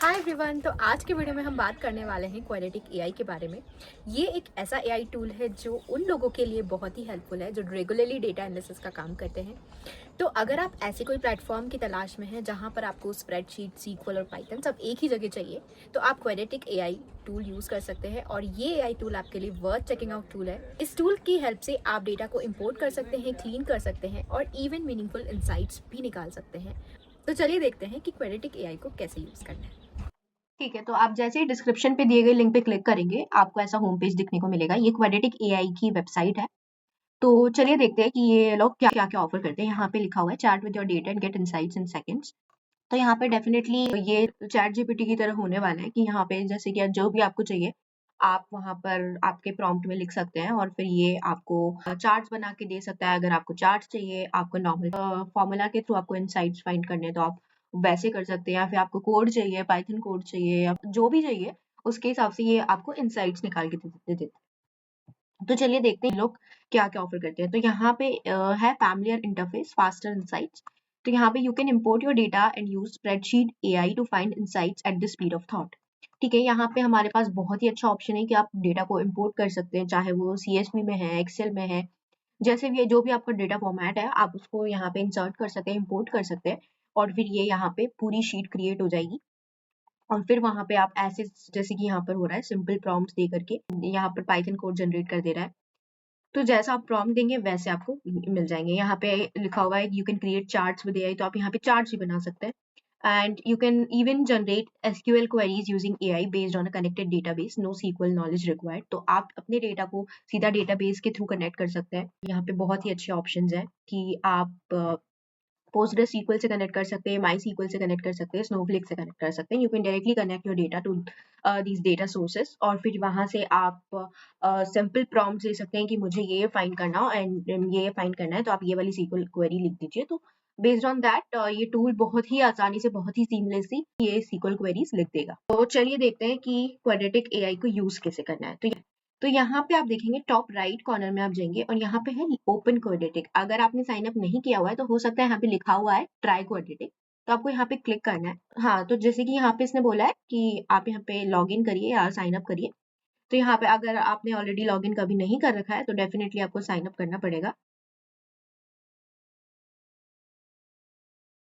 Hi everyone. तो आज के वीडियो में हम बात करने वाले हैं क्वाड्रेटिक एआई के बारे में। ये एक ऐसा एआई टूल है जो उन लोगों के लिए बहुत ही हेल्पफुल है जो रेगुलरली डेटा एनालिसिस का काम करते हैं। तो अगर आप ऐसे कोई प्लेटफॉर्म की तलाश में हैं जहां पर आपको स्प्रेडशीट, सीक्वल और पाइथन सब एक ही जगह चाहिए, तो आप क्वाड्रेटिक एआई टूल यूज़ कर सकते हैं और ये एआई टूल आपके लिए वर्थ चेकिंग आउट टूल है। इस टूल की हेल्प से आप डेटा को इम्पोर्ट कर सकते हैं, क्लीन कर सकते हैं और इवन मीनिंगफुल इंसाइट्स भी निकाल सकते हैं। तो चलिए देखते हैं कि क्वाड्रेटिक एआई को कैसे यूज़ करना है। ठीक है, तो आप जैसे ही डिस्क्रिप्शन पे दिए गए लिंक पे क्लिक करेंगे, आपको ऐसा होम पेज दिखने को मिलेगा। ये क्वाड्रेटिक एआई की वेबसाइट है। तो चलिए देखते हैं कि ये लोग क्या-क्या ऑफर करते हैं। यहाँ पे लिखा हुआ है chat with your data and get insights in seconds. तो यहाँ पे डेफिनेटली ये चैट जीपीटी की तरह होने वाला है कि यहाँ पे जैसे कि जो भी आपको चाहिए, आप वहाँ पर आपके प्रॉम्प्ट में लिख सकते हैं और फिर ये आपको चार्ट्स बना के दे सकता है। अगर आपको चार्ट्स चाहिए, आपको नॉर्मल फॉर्मूला के थ्रू आपको इनसाइट्स फाइंड करने हैं, तो आप वैसे कर सकते हैं या फिर आपको कोड चाहिए, पाइथन कोड चाहिए या जो भी चाहिए, उसके हिसाब से ये आपको इनसाइट्स निकाल के दे देते हैं। तो चलिए देखते हैं लोग क्या-क्या ऑफर करते हैं। तो यहाँ पे है फैमिलियर इंटरफेस, फास्टर इनसाइट्स। तो यहाँ पे you can import your data and use spreadsheet AI to find insights at the speed of thought. ठीक है, यहाँ पे हमारे पास बहुत ही अच्छा ऑप्शन है कि आप डेटा को इम्पोर्ट कर सकते हैं, चाहे वो सीएसवी में है, एक्सेल में है, जैसे भी है, जो भी आपका डेटा फॉर्मेट है, आप उसको यहाँ पे इंसर्ट कर सकते हैं, इम्पोर्ट कर सकते हैं और फिर ये यहाँ पे पूरी शीट क्रिएट हो जाएगी। और फिर वहाँ पे आप ऐसे जैसे कि यहाँ पर हो रहा है सिंपल प्रॉम्प्ट्स दे करके यहाँ पर पाइथन कोड जनरेट कर दे रहा है। तो जैसा आप प्रॉम्प्ट देंगे वैसे आपको मिल जाएंगे। यहाँ पे लिखा हुआ है you can create charts with AI, तो आप यहाँ पे चार्ट्स भी बना सकते हैं। And you can even generate SQL queries using AI based on a connected database, no SQL knowledge required. तो आप अपने डेटा को सीधा डेटाबेस के थ्रू कनेक्ट कर सकते हैं। यहाँ पे बहुत ही अच्छे ऑप्शंस हैं कि आप पोस्टग्रेस सीक्वल से कनेक्ट कर सकते हैं, माई सीक्वल से कनेक्ट कर सकते हैं, स्नोफ्लेक से कनेक्ट कर सकते हैं। You can directly connect your data to these data sources और फिर वहां से आप सिंपल प्रॉम्प्ट दे सकते हैं कि मुझे ये फाइंड करना हो एंड ये फाइंड करना है, तो आप ये वाली सीक्वल क्वेरी लिख दीजिए। तो बेस्ड ऑन दैट ये टूल बहुत ही आसानी से, बहुत ही सीमलेसली ये सीक्वल क्वेरीज लिख देगा। तो चलिए देखते हैं कि क्वाड्रेटिक एआई को यूज कैसे करना है। तो यहाँ पे आप देखेंगे टॉप राइट कॉर्नर में आप जाएंगे और यहाँ पे है ओपन क्वाड्रेटिक। अगर आपने साइन अप नहीं किया हुआ है तो हो सकता है यहाँ पे लिखा हुआ है ट्राई क्वाड्रेटिक, तो आपको यहाँ पे क्लिक करना है। हाँ, तो जैसे कि यहाँ पे इसने बोला है कि आप यहाँ पे लॉग इन करिए या साइन अप करिए। तो यहाँ पे अगर आपने ऑलरेडी लॉग इन कभी नहीं कर रखा है तो डेफिनेटली आपको साइन अप करना पड़ेगा।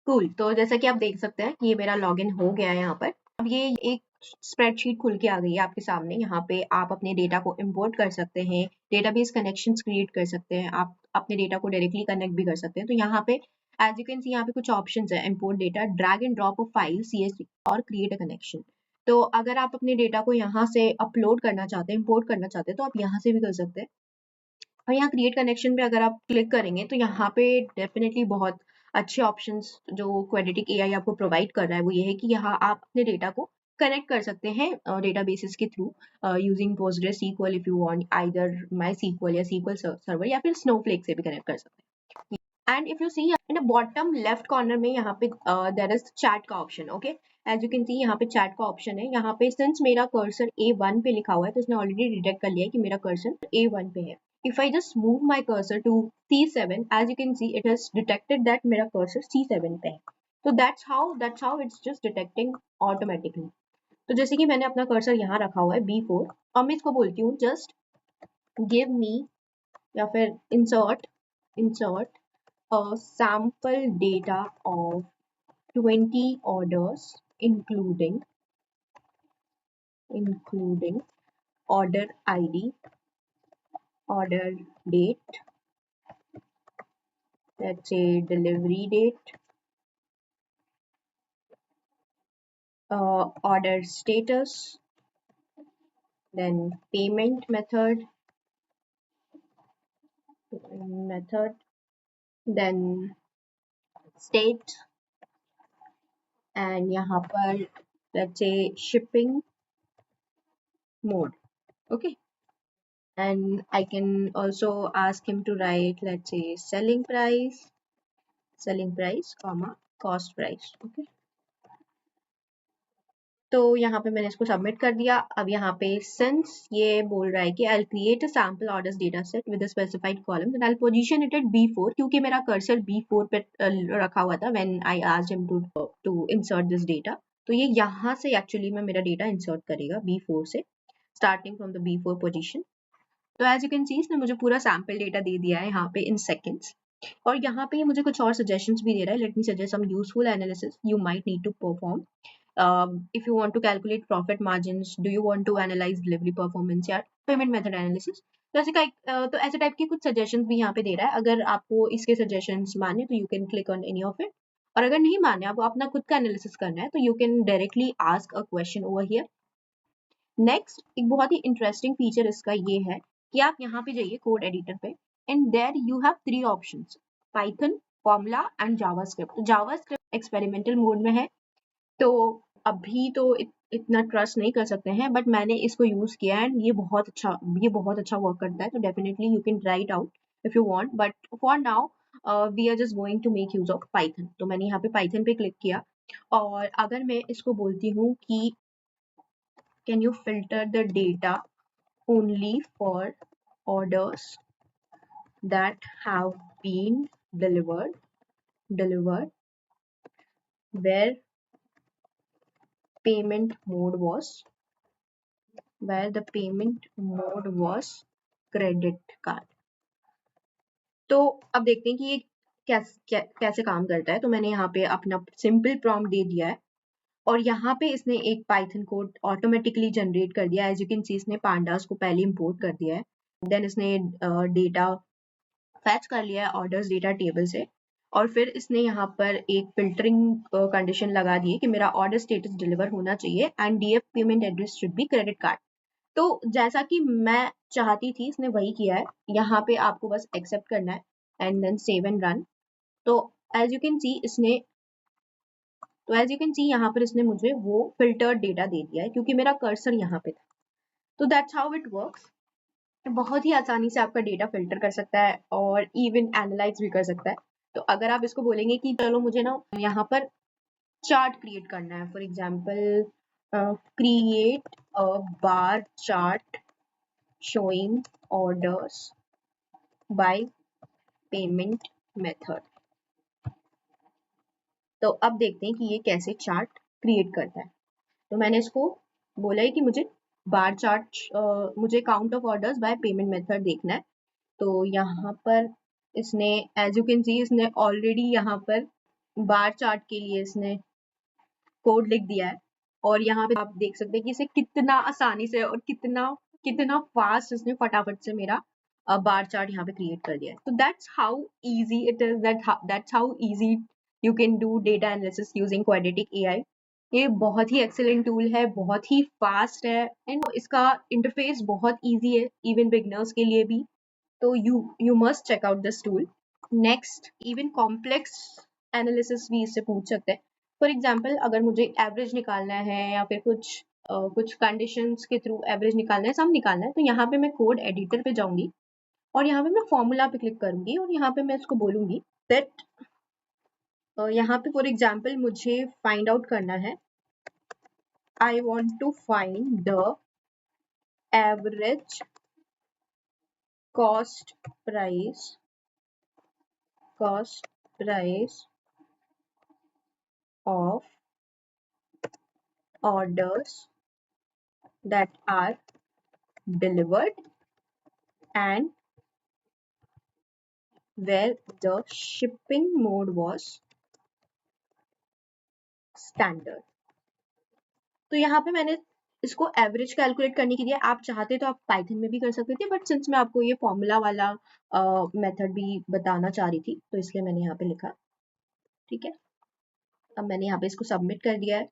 कूल, तो जैसा कि आप देख सकते हैं कि ये मेरा लॉगिन हो गया है यहाँ पर। अब ये एक स्प्रेडशीट खुल के आ गई है आपके सामने। यहाँ पे आप अपने डेटा को इंपोर्ट कर सकते हैं, डेटाबेस कनेक्शंस क्रिएट कर सकते हैं, आप अपने डेटा को डायरेक्टली कनेक्ट भी कर सकते हैं। तो यहाँ पे एज यू कैन सी यहाँ पे कुछ ऑप्शंस है, import data, drag and drop a file, CSV और क्रिएट अ कनेक्शन। तो अगर आप अपने डेटा को यहाँ से अपलोड करना चाहते हैं, इंपोर्ट करना चाहते हैं, तो आप यहाँ से भी कर सकते हैं। और यहाँ क्रिएट कनेक्शन पे अगर आप क्लिक करेंगे तो यहाँ पे डेफिनेटली बहुत अच्छे ऑप्शंस जो क्वाड्रेटिक एआई आपको प्रोवाइड कर रहा है वो ये है कि यहाँ आप अपने डेटा को कनेक्ट कर सकते हैं डेटाबेसेस के through using PostgreSQL if you want, either MySQL या सीक्वल सर्वर या फिर स्नोफ्लेक से भी कनेक्ट कर सकते हैं। And if you see in bottom left corner में यहाँ पे देयर इज चैट का option. Okay, as you can see यहाँ पे चैट का ऑप्शन है। यहाँ पे सिंस मेरा कर्सर A1 पे लिखा हुआ है तो इसने ऑलरेडी डिटेक्ट कर लिया है कि मेरा कर्सर A1 पे है। If I just move my cursor to C7, as you can see, it has detected that मेरा cursor C7 पे है। तो that's how it's just detecting automatically. तो जैसे कि मैंने अपना कर्सर यहाँ रखा हुआ है B4, अब मैं इसको बोलती हूँ just give me या फिर insert a sample data of 20 orders including order ID, order date, let's say delivery date, order status, then payment method, then state, and यहाँ पर let's say shipping mode. Okay, and I can also ask him to write, let's say selling price, comma cost price. Okay, तो यहाँ पे मैंने इसको submit कर दिया। अब यहाँ पे सिंस ये बोल रहा है कि I create a sample orders data set with specified columns and I position it at B4, क्योंकि मेरा कर्सर B4 पे रखा हुआ था when I asked him to insert this data. तो ये यहाँ से एक्चुअली में मेरा डेटा इंसर्ट करेगा B4 से, starting from the B4 position. तो एज यू कैन सी इसने मुझे पूरा सैम्पल डेटा दे दिया है यहाँ पे इन सेकेंड्स, और यहाँ पे ये मुझे कुछ और सजेशंस भी दे रहा है। Let me suggest some useful analysis you might need to perform. If you want to calculate profit margins, do you want to analyze delivery performance या payment method analysis, तो ऐसे तो ऐसे टाइप के कुछ सजेशंस भी यहाँ पे दे रहा है। अगर आपको इसके सजेशंस माने तो you can click on any of it, और अगर नहीं माने, आपको अपना खुद का एनालिसिस करना है, तो you can directly ask a question over here. Next एक बहुत ही इंटरेस्टिंग फीचर इसका ये है कि आप यहाँ पे जाइए कोड एडिटर पे, and there you have 3 options, Python, formula and JavaScript. तो जावास्क्रिप्ट एक्सपेरिमेंटल मोड में है, तो अभी तो इतना ट्रस्ट नहीं कर सकते हैं, बट मैंने इसको यूज किया एंड ये बहुत अच्छा वर्क करता है। तो definitely you can try it out if you want, but for now we are just going to make use of Python. तो मैंने यहाँ पे पाइथन पे क्लिक किया, और अगर मैं इसको बोलती हूँ कि can you filter the data only for orders that have been delivered where payment mode was credit card। तो अब देखते हैं कि ये कैसे काम करता है। तो मैंने यहाँ पे अपना सिंपल प्रॉम्प्ट दे दिया है, और यहाँ पे इसने एक पाइथन कोड ऑटोमेटिकली जनरेट कर दिया। एज यू कैन सी इसने पांडास को पहले इंपोर्ट कर दिया है, देन इसने डेटा फैच कर लिया है ऑर्डर्स डेटा टेबल से, और फिर इसने यहाँ पर एक फिल्टरिंग कंडीशन लगा दी है कि मेरा ऑर्डर स्टेटस डिलीवर होना चाहिए and DF payment address should be credit card. तो जैसा कि मैं चाहती थी इसने वही किया है। यहाँ पे आपको बस एक्सेप्ट करना है and then save and run. तो एज यू कैन सी यहाँ पर इसने मुझे वो फिल्टर्ड डेटा दे दिया है, क्योंकि मेरा कर्सर यहाँ पे था। तो दैट्स हाउ इट वर्क्स। बहुत ही आसानी से आपका डेटा फिल्टर कर सकता है और इवन एनालाइज भी कर सकता है। तो अगर आप इसको बोलेंगे कि चलो मुझे ना यहाँ पर चार्ट क्रिएट करना है, for example create a bar chart showing orders by payment method. तो अब देखते हैं कि ये कैसे चार्ट क्रिएट करता है। तो मैंने इसको बोला है कि मुझे बार चार्ट, मुझे count of orders by payment method देखना है। तो यहाँ पर इसने एज यू कैन सी इसने ऑलरेडी यहाँ पर बार चार्ट के लिए इसने कोड लिख दिया है, और यहाँ पे आप देख सकते हैं कि इसे कितना आसानी से और कितना कितना फास्ट इसने फटाफट से मेरा बार चार्ट यहाँ पे क्रिएट कर दिया है। तो that's how easy it is, that's how easy you can do data analysis using Quadratic AI. ये बहुत ही एक्सीलेंट टूल है, बहुत ही फास्ट है, एंड इसका इंटरफेस बहुत इजी है इवन बिगनर्स के लिए भी। तो you must check out this tool. Next even complex analysis भी इससे पूछ सकते हैं। फॉर एग्जाम्पल अगर मुझे एवरेज निकालना है या फिर कुछ कंडीशंस के थ्रू एवरेज निकालना है, सम निकालना है, तो यहाँ पे मैं कोड एडिटर पे जाऊंगी और यहाँ पे मैं फॉर्मूला पे क्लिक करूंगी, और यहाँ पे मैं इसको बोलूंगी दैट यहाँ पे फॉर एग्जाम्पल मुझे फाइंड आउट करना है, I want to find the average cost price of orders that are delivered and where the shipping mode was standard। तो यहाँ पे मैंने इसको एवरेज कैलकुलेट करने के लिए, आप चाहते तो आप पाइथन में भी कर सकते थे, बट सिंस मैं आपको ये फॉर्मूला वाला मेथड भी बताना चाह रही थी, तो इसलिए मैंने यहाँ पे लिखा। ठीक है, अब मैंने यहाँ पे इसको सबमिट कर दिया है।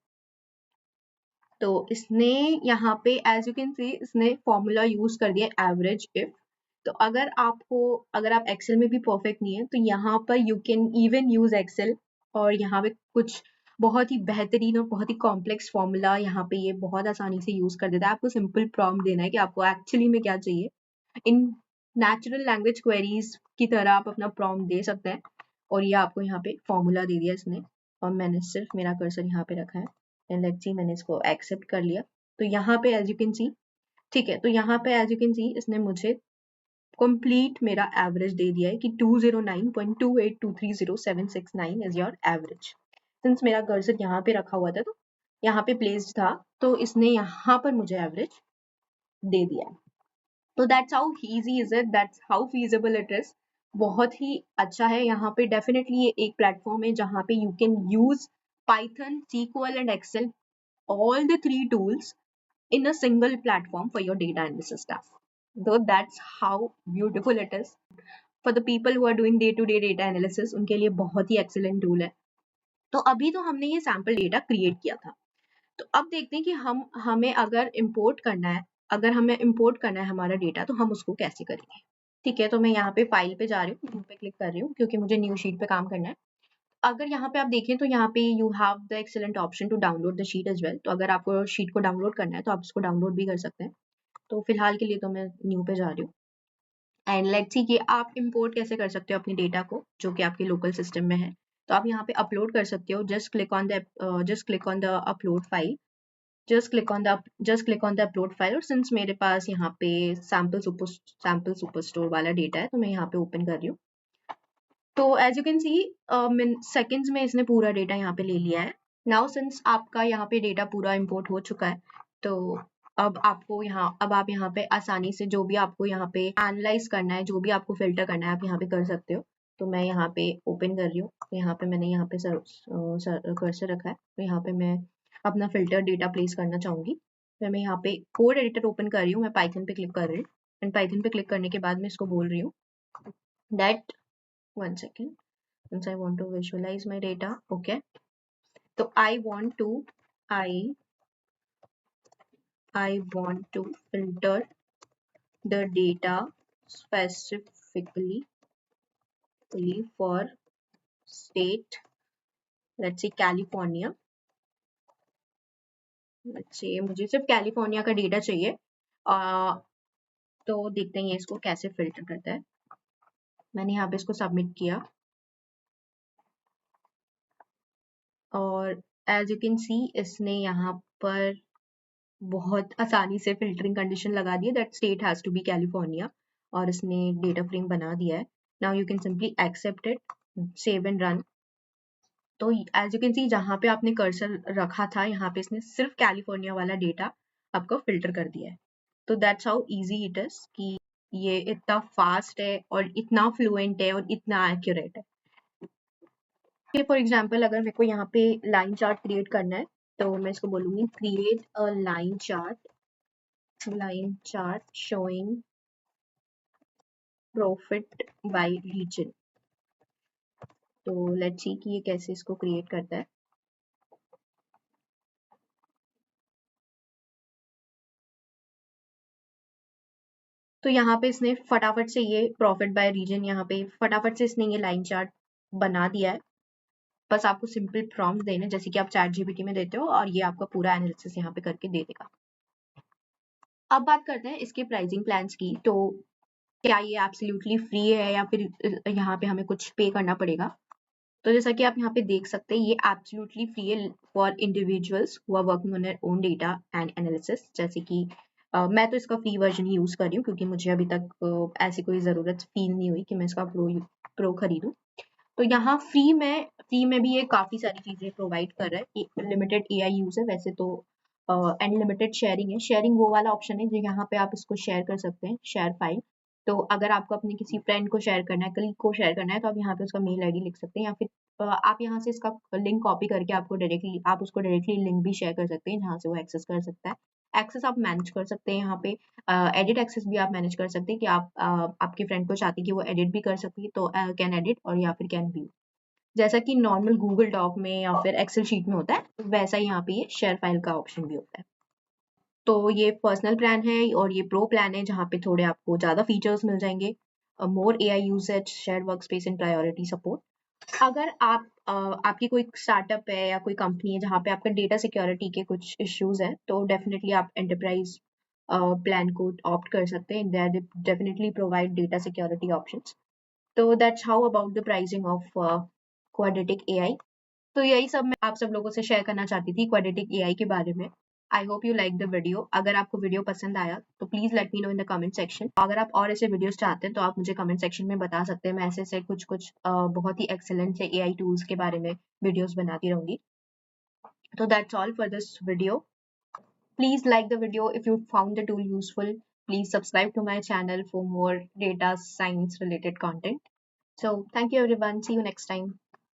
तो इसने यहाँ पे एज यू कैन सी इसने फॉर्मूला यूज कर दिया एवरेज इफ। तो अगर आप एक्सेल में भी परफेक्ट नहीं है, तो यहाँ पर you can even use Excel, और यहाँ पे कुछ बहुत ही बेहतरीन और बहुत ही कॉम्प्लेक्स फॉर्मूला यहाँ पे ये बहुत आसानी से यूज कर देता है। आपको सिंपल प्रॉम्प्ट देना है कि आपको एक्चुअली में क्या चाहिए। इन नेचुरल लैंग्वेज क्वेरीज की तरह आप अपना प्रॉम्प्ट दे सकते हैं, और ये आपको यहाँ पे फॉर्मूला दे दिया इसने, और मैंने सिर्फ मेरा कर्सर यहाँ पे रखा है एंड लेट्स सी, मैंने इसको एक्सेप्ट कर लिया। तो यहाँ पे एज यू कैन सी, ठीक है, तो यहाँ पे एज यू कैन सी इसने मुझे कंप्लीट मेरा एवरेज दे दिया है कि 209.28230769 इज योर एवरेज। सिंस मेरा कर्सर यहाँ पे रखा हुआ था, तो यहाँ पे प्लेस्ड था, तो इसने यहाँ पर मुझे एवरेज दे दिया है। तो that's how easy is it, that's how feasible it is. बहुत ही अच्छा है। यहाँ पे डेफिनेटली ये एक प्लेटफॉर्म है जहाँ पे you can use Python, SQL and Excel, all the three tools in a single platform for your data analysis stuff. Though that's how beautiful it is. For the people who are doing day-to-day data analysis, उनके लिए बहुत ही excellent tool है। तो अभी तो हमने ये sample data create किया था। तो अब देखते हैं कि हमें अगर import करना है, अगर हमें import करना है हमारा data, तो हम उसको कैसे करेंगे। ठीक है, तो मैं यहाँ पे फाइल पे जा रही हूँ, न्यू पे क्लिक कर रही हूँ क्योंकि मुझे न्यू शीट पे काम करना है। अगर यहाँ पे आप देखें तो यहाँ पे you have the excellent option to download the sheet as well. तो अगर आपको शीट को डाउनलोड करना है तो आप इसको डाउनलोड भी कर सकते हैं। तो फिलहाल के लिए तो मैं न्यू पे जा रही हूँ। एंड लेट्स सी कि आप इंपोर्ट कैसे कर सकते हो अपने डेटा को जो कि आपके लोकल सिस्टम में है। तो आप यहाँ पे अपलोड कर सकते हो। Just click on the upload file, just click on the upload file. और सिंस मेरे पास यहाँ पे सैम्पल सुपरस्टोर वाला डेटा है तो मैं यहाँ पे ओपन कर रही हूँ। तो as you can see seconds में इसने पूरा डेटा यहाँ पे ले लिया है। नाउ सिंस आपका यहाँ पे डेटा पूरा इंपोर्ट हो चुका है, तो अब आप यहाँ पे आसानी से जो भी आपको यहाँ पे एनालाइज करना है, जो भी आपको फिल्टर करना है, आप यहाँ पे कर सकते हो। तो मैं यहाँ पे ओपन कर रही हूँ। तो यहाँ पे मैंने यहाँ पे कर्सर रखा है। तो यहाँ पे मैं अपना फिल्टर डेटा प्लेस करना चाहूंगी। तो मैं यहाँ पे कोड एडिटर ओपन कर रही हूँ। मैं पाइथन पे क्लिक कर रही हूँ एंड पाइथन पे क्लिक करने के बाद मैं इसको बोल रही हूँ that 1 second, since I want to visualize my data. Okay, so I want to filter the data specifically for state, let's say California. let's say मुझे सिर्फ कैलिफोर्निया का डेटा चाहिए। तो देखते हैं ये इसको कैसे फिल्टर करता है। मैंने यहाँ पे इसको सबमिट किया और एज यू कैन सी इसने यहाँ पर बहुत आसानी से फिल्टरिंग कंडीशन लगा दी है that state has to be California और इसने डेटा फ्रेम बना दिया है। Now you can simply accept it, save and run. तो एज यू कैन सी जहाँ पे आपने कर्सर रखा था यहाँ पे इसने सिर्फ कैलिफोर्निया वाला डेटा आपको फिल्टर कर दिया है। तो that's how easy it is कि ये इतना फास्ट है और इतना फ्लुएंट है और इतना एक्यूरेट है। फॉर एग्जाम्पल अगर मेरे को यहाँ पे लाइन चार्ट क्रिएट करना है तो मैं इसको बोलूंगी create a line chart showing profit by region। तो लेट्स सी कि ये कैसे इसको क्रिएट करता है। तो यहाँ पे इसने फटाफट से ये प्रॉफिट बाय रीजन यहाँ पे फटाफट से इसने ये लाइन चार्ट बना दिया है। बस आपको सिंपल प्रॉम्प्ट देने जैसे कि आप चैट जीपीटी में देते हो और ये आपका पूरा एनालिसिस यहाँ पे करके दे देगा। अब बात करते हैं इसके प्राइसिंग प्लान्स की। तो क्या ये एब्सोल्युटली फ्री है या फिर यहाँ पे हमें कुछ पे करना पड़ेगा। तो जैसा कि आप यहाँ पे देख सकते हैं ये एब्सोल्युटली फ्री है for individuals who are working on their own data and analysis. जैसे कि मैं तो इसका फ्री वर्जन ही यूज कर रही हूँ क्योंकि मुझे अभी तक ऐसी कोई जरूरत फील नहीं हुई कि मैं इसका प्रो खरीदूं। तो यहाँ फ्री में भी ये काफी सारी चीजें प्रोवाइड कर रहा है। लिमिटेड एआई यूज है वैसे तो एंड लिमिटेड शेयरिंग है। शेयरिंग वो वाला ऑप्शन है जो यहाँ पे आप इसको शेयर कर सकते हैं, शेयर फाइल। तो अगर आपको अपने किसी फ्रेंड को शेयर करना है, कलीग को शेयर करना है तो आप यहाँ पे उसका मेल आईडी लिख सकते हैं या फिर आप यहाँ से इसका लिंक कॉपी करके आप उसको डायरेक्टली लिंक भी शेयर कर सकते हैं जहाँ से वो एक्सेस कर सकता है। एक्सेस आप मैनेज कर सकते हैं यहाँ पे। एडिट एक्सेस भी आप मैनेज कर सकते हैं कि आप आपके फ्रेंड को चाहते हैं कि वो एडिट भी कर सकती है तो कैन एडिट और या फिर कैन व्यू। जैसा कि नॉर्मल गूगल डॉक में या फिर एक्सेल शीट में होता है वैसा ही यहाँ पे ये शेयर फाइल का ऑप्शन भी होता है। तो ये पर्सनल प्लान है और ये प्रो प्लान है जहाँ पे थोड़े आपको ज़्यादा फीचर्स मिल जाएंगे। More AI usage, shared work space and priority support. अगर आपकी कोई स्टार्टअप है या कोई कंपनी है जहाँ पे आपका डेटा सिक्योरिटी के कुछ इश्यूज है तो डेफिनेटली आप एंटरप्राइज प्लान को ऑप्ट कर सकते हैं। They definitely provide data security options. तो that's how about the pricing of quadratic AI. तो यही सब मैं आप सब लोगों से शेयर करना चाहती थी क्वाड्रेटिक एआई के बारे में। I hope you like the video. अगर आपको वीडियो पसंद आया तो please let me know in the comment section. अगर आप और ऐसे वीडियोस चाहते हैं तो आप मुझे कमेंट सेक्शन में बता सकते हैं। मैं ऐसे कुछ बहुत ही एक्सेलेंट से एआई टूल्स के बारे में वीडियोस बनाती रहूंगी। So that's all for this video. Please like the video if you found the tool useful. Please subscribe to my channel for more data science related content. So thank you everyone. See you next time.